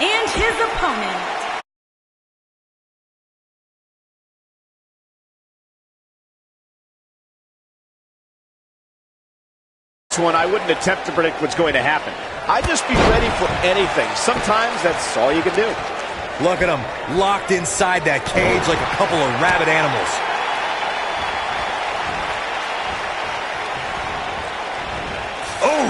And his opponent. One I wouldn't attempt to predict what's going to happen. I'd just be ready for anything. Sometimes that's all you can do. Look at them, locked inside that cage like a couple of rabid animals. Oh!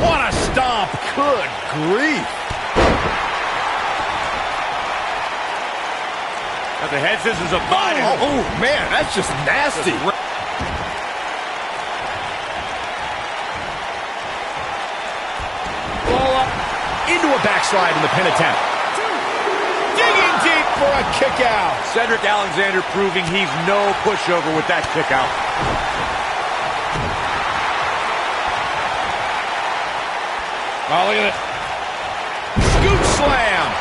What a stomp! Good grief! Got the head scissors of Biden. Oh, man, that's just nasty. Ball up into a backslide in the pin attempt. Digging deep for a kick out. Cedric Alexander proving he's no pushover with that kick out. Oh, look at it. Scoop slam.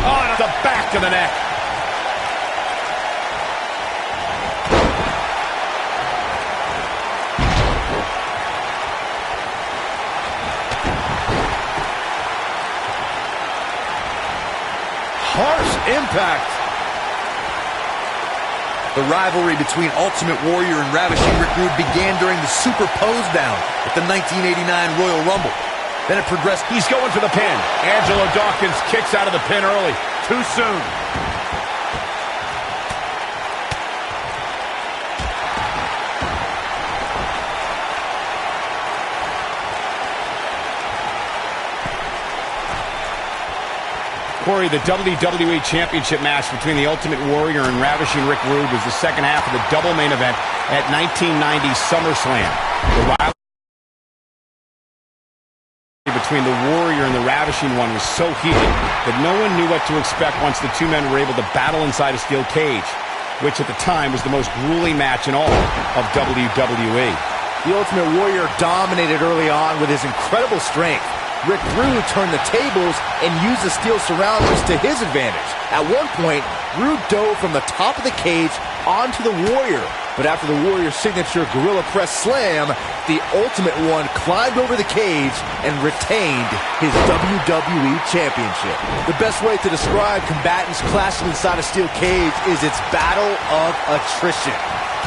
On the back of the neck. Harsh impact. The rivalry between Ultimate Warrior and Ravishing Rick Rude began during the Super Pose Down at the 1989 Royal Rumble. Then it progressed. He's going for the pin. Angelo Dawkins kicks out of the pin early. Too soon. Corey, the WWE Championship match between the Ultimate Warrior and Ravishing Rick Rude was the second half of the double main event at 1990 SummerSlam. The rivalry between the Warrior and the Ravishing one was so heated that no one knew what to expect once the two men were able to battle inside a steel cage, which at the time was the most grueling match in all of WWE. The Ultimate Warrior dominated early on with his incredible strength. Rick Rude turned the tables and used the steel surroundings to his advantage. At one point, Rude dove from the top of the cage onto the Warrior. But after the Warrior's signature Gorilla Press Slam, the Ultimate One climbed over the cage and retained his WWE Championship. The best way to describe combatants clashing inside a steel cage is its battle of attrition.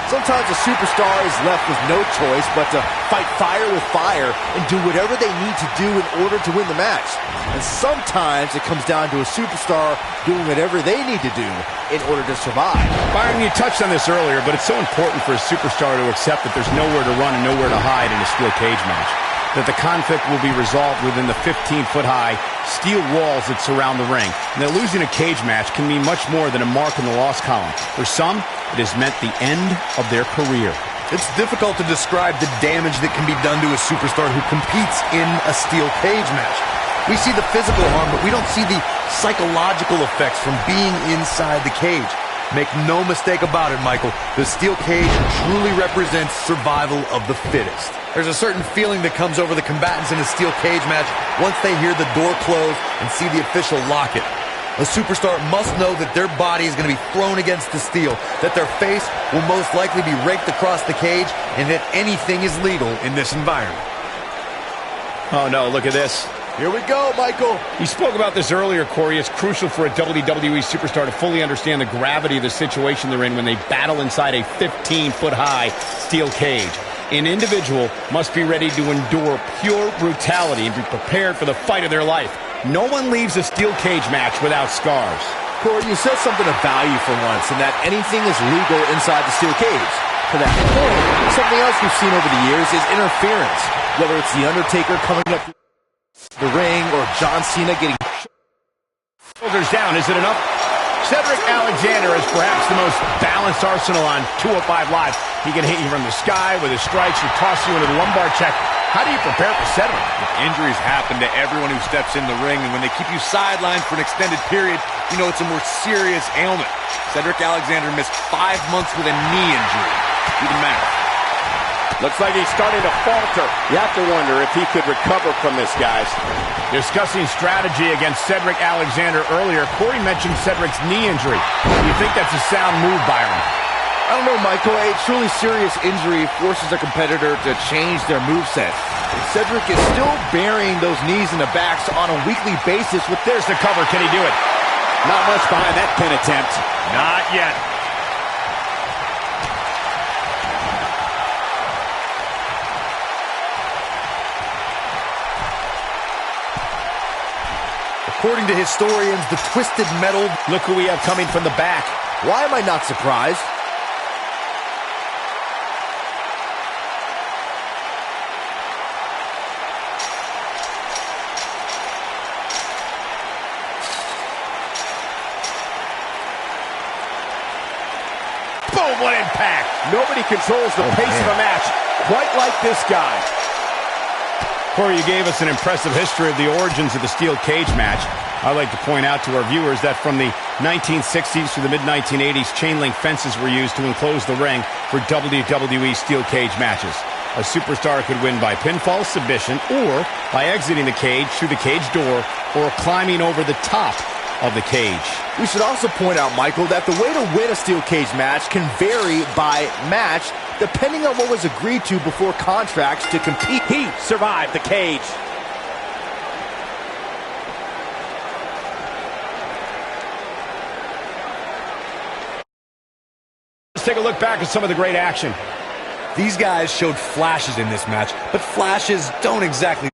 Sometimes a superstar is left with no choice but to fight fire with fire and do whatever they need to do in order to win the match. And sometimes it comes down to a superstar doing whatever they need to do in order to survive. Byron, you touched on this earlier, but it's so important for a superstar to accept that there's nowhere to run and nowhere to hide in a steel cage match. That the conflict will be resolved within the 15-foot-high steel walls that surround the ring. And that losing a cage match can mean much more than a mark in the loss column. For some, it has meant the end of their career. It's difficult to describe the damage that can be done to a superstar who competes in a steel cage match. We see the physical harm, but we don't see the psychological effects from being inside the cage. Make no mistake about it, Michael. The steel cage truly represents survival of the fittest. There's a certain feeling that comes over the combatants in a steel cage match once they hear the door close and see the official lock it. A superstar must know that their body is going to be thrown against the steel, that their face will most likely be raked across the cage, and that anything is legal in this environment. Oh no, look at this. Here we go, Michael. You spoke about this earlier, Corey. It's crucial for a WWE superstar to fully understand the gravity of the situation they're in when they battle inside a 15-foot-high steel cage. An individual must be ready to endure pure brutality and be prepared for the fight of their life. No one leaves a steel cage match without scars. Corey, you said something of value for once, in that anything is legal inside the steel cage. To that point, something else we've seen over the years is interference. Whether it's The Undertaker coming up the ring or John Cena getting shoulders down. Is it enough? Cedric Alexander is perhaps the most balanced arsenal on 205 Live. He can hit you from the sky with his strikes or toss you into the lumbar check. How do you prepare for Cedric? Injuries happen to everyone who steps in the ring, and when they keep you sidelined for an extended period, you know it's a more serious ailment. Cedric Alexander missed 5 months with a knee injury. Do the math. Looks like he's starting to falter. You have to wonder if he could recover from this, guys. Discussing strategy against Cedric Alexander earlier, Corey mentioned Cedric's knee injury. Do you think that's a sound move, Byron? I don't know, Michael. A truly serious injury forces a competitor to change their moveset. Cedric is still burying those knees in the backs on a weekly basis. There's the cover. Can he do it? Not much behind that pin attempt. Not yet. According to historians, the twisted metal... Look who we have coming from the back. Why am I not surprised? Boom, what impact. Nobody controls the pace of a match quite like this guy. Corey, you gave us an impressive history of the origins of the steel cage match. I'd like to point out to our viewers that from the 1960s to the mid-1980s, chain link fences were used to enclose the ring for WWE steel cage matches. A superstar could win by pinfall submission or by exiting the cage through the cage door or climbing over the top of the cage. We should also point out, Michael, that the way to win a steel cage match can vary by match depending on what was agreed to before contracts to compete. He survived the cage. Let's take a look back at some of the great action. These guys showed flashes in this match, but flashes don't exactly...